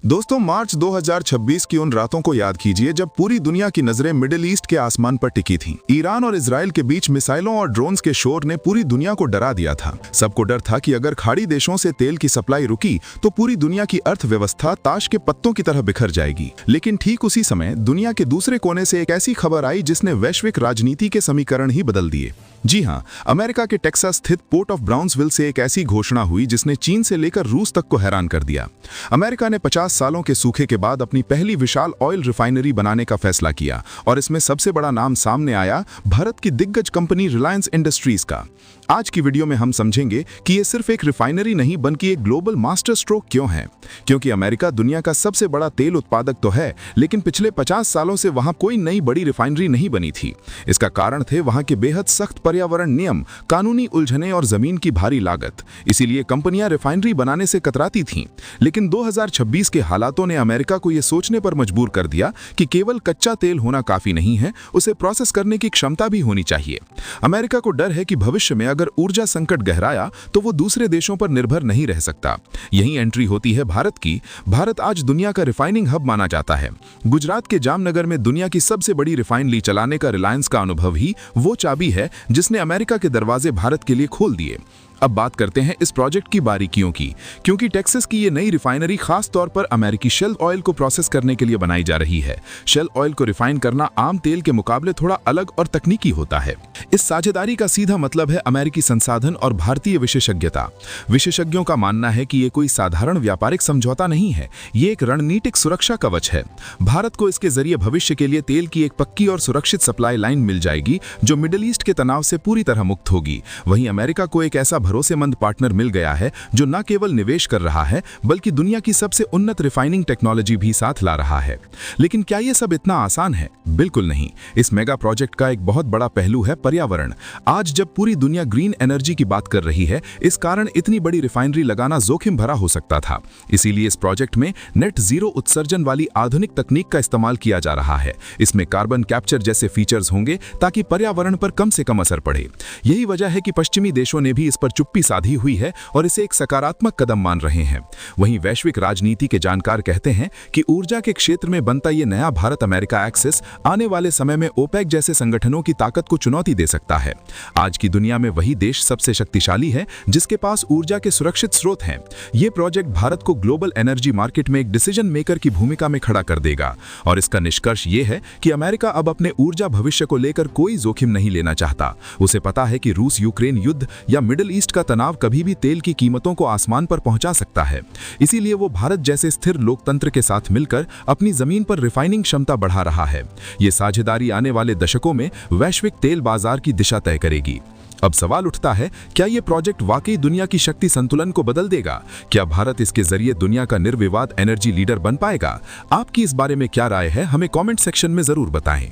दोस्तों, मार्च 2026 की उन रातों को याद कीजिए जब पूरी दुनिया की नजरें मिडिल ईस्ट के आसमान पर टिकी थीं। ईरान और इजराइल के बीच मिसाइलों और ड्रोन्स के शोर ने पूरी दुनिया को डरा दिया था। सबको डर था कि अगर खाड़ी देशों से तेल की सप्लाई रुकी तो पूरी दुनिया की अर्थव्यवस्था ताश के पत्तों की तरह बिखर जाएगी। लेकिन ठीक उसी समय दुनिया के दूसरे कोने से एक ऐसी खबर आई जिसने वैश्विक राजनीति के समीकरण ही बदल दिए। जी हाँ, अमेरिका के टेक्सास स्थित पोर्ट ऑफ ब्राउन्सविल से एक ऐसी घोषणा हुई जिसने चीन से लेकर रूस तक को हैरान कर दिया। अमेरिका ने 50 सालों के सूखे के बाद अपनी पहली विशाल ऑयल रिफाइनरी बनाने का फैसला किया और इसमें सबसे बड़ा नाम सामने आया भारत की दिग्गज कंपनी रिलायंस इंडस्ट्रीज का। आज की वीडियो में हम समझेंगे कि ये सिर्फ एक रिफाइनरी नहीं बल्कि एक ग्लोबल मास्टर स्ट्रोक क्यों है। क्योंकि अमेरिका दुनिया का सबसे बड़ा तेल उत्पादक तो है, लेकिन पिछले 50 सालों से वहां कोई नई बड़ी रिफाइनरी नहीं बनी थी। इसका कारण थे वहां के बेहद सख्त पर्यावरण नियम, कानूनी उलझनें और जमीन की भारी लागत। इसीलिए कंपनियां रिफाइनरी बनाने से कतराती थीं। लेकिन 2026 के हालातों ने अमेरिका को यह सोचने पर मजबूर कर दिया कि केवल कच्चा तेल होना काफी नहीं है, उसे प्रोसेस करने की क्षमता भी होनी चाहिए। अमेरिका को डर है कि भविष्य में अगर ऊर्जा संकट गहराया तो वो दूसरे देशों पर निर्भर नहीं रह सकता। यही एंट्री होती है भारत की। भारत आज दुनिया का रिफाइनिंग हब माना जाता है। गुजरात के जामनगर में दुनिया की सबसे बड़ी रिफाइनरी चलाने का रिलायंस का अनुभव ही वो चाबी है जिसने अमेरिका के दरवाजे भारत के लिए खोल दिए। अब बात करते हैं इस प्रोजेक्ट की बारीकियों की, क्योंकि टेक्सास की ये नई रिफाइनरी खास तौर पर अमेरिकी शेल ऑयल को प्रोसेस करने के लिए बनाई जा रही है। शेल ऑयल को रिफाइन करना आम तेल के मुकाबले थोड़ा अलग और तकनीकी होता है। इस साझेदारी का सीधा मतलब है अमेरिकी संसाधन और भारतीय विशेषज्ञता। विशेषज्ञों का मानना है कि ये कोई साधारण व्यापारिक समझौता नहीं है, ये एक रणनीतिक सुरक्षा कवच है। भारत को इसके जरिए भविष्य के लिए तेल की एक पक्की और सुरक्षित सप्लाई लाइन मिल जाएगी जो मिडिल ईस्ट के तनाव से पूरी तरह मुक्त होगी। वहीं अमेरिका को एक ऐसा भरोसेमंद पार्टनर मिल गया है जो न केवल निवेश कर रहा है बल्कि दुनिया की सबसे उन्नत रिफाइनिंग टेक्नोलॉजी भी साथ ला रहा है। लेकिन क्या यह सब इतना आसान है? बिल्कुल नहीं। इस मेगा प्रोजेक्ट का एक बहुत बड़ा पहलू है पर्यावरण। आज जब पूरी दुनिया ग्रीन एनर्जी की बात कर रही है, इस कारण इतनी बड़ी रिफाइनरी लगाना जोखिम भरा हो सकता था। इसीलिए इस प्रोजेक्ट में नेट जीरो उत्सर्जन वाली आधुनिक तकनीक का इस्तेमाल किया जा रहा है। इसमें कार्बन कैप्चर जैसे फीचर्स होंगे ताकि पर्यावरण पर कम से कम असर पड़े। यही वजह है कि पश्चिमी देशों ने भी इस पर चुप्पी साधी हुई है और इसे एक सकारात्मक कदम मान रहे हैं। वहीं वैश्विक राजनीति के जानकार कहते हैं कि ऊर्जा के क्षेत्र में बनता ये नया भारत अमेरिका एक्सिस आने वाले समय में ओपेक जैसे संगठनों की ताकत को चुनौती दे सकता है। आज की दुनिया में वही देश सबसे शक्तिशाली है जिसके पास ऊर्जा के सुरक्षित स्रोत हैं। ये प्रोजेक्ट भारत को ग्लोबल एनर्जी मार्केट में एक डिसीजन मेकर की भूमिका में खड़ा कर देगा और इसका निष्कर्ष ये है कि अमेरिका अब अपने ऊर्जा भविष्य को लेकर कोई जोखिम नहीं लेना चाहता। उसे पता है कि रूस यूक्रेन युद्ध या मिडिल ईस्ट का तनाव कभी भी तेल की कीमतों को आसमान पर पहुंचा सकता है। इसीलिए वो भारत जैसे स्थिर लोकतंत्र के साथ मिलकर अपनी जमीन पर रिफाइनिंग क्षमता बढ़ा रहा है। ये साझेदारी आने वाले दशकों में वैश्विक तेल बाजार की दिशा तय करेगी। अब सवाल उठता है, क्या ये प्रोजेक्ट वाकई दुनिया की शक्ति संतुलन को बदल देगा? क्या भारत इसके जरिए दुनिया का निर्विवाद एनर्जी लीडर बन पाएगा? आपकी इस बारे में क्या राय है? हमें कमेंट सेक्शन में जरूर बताएं।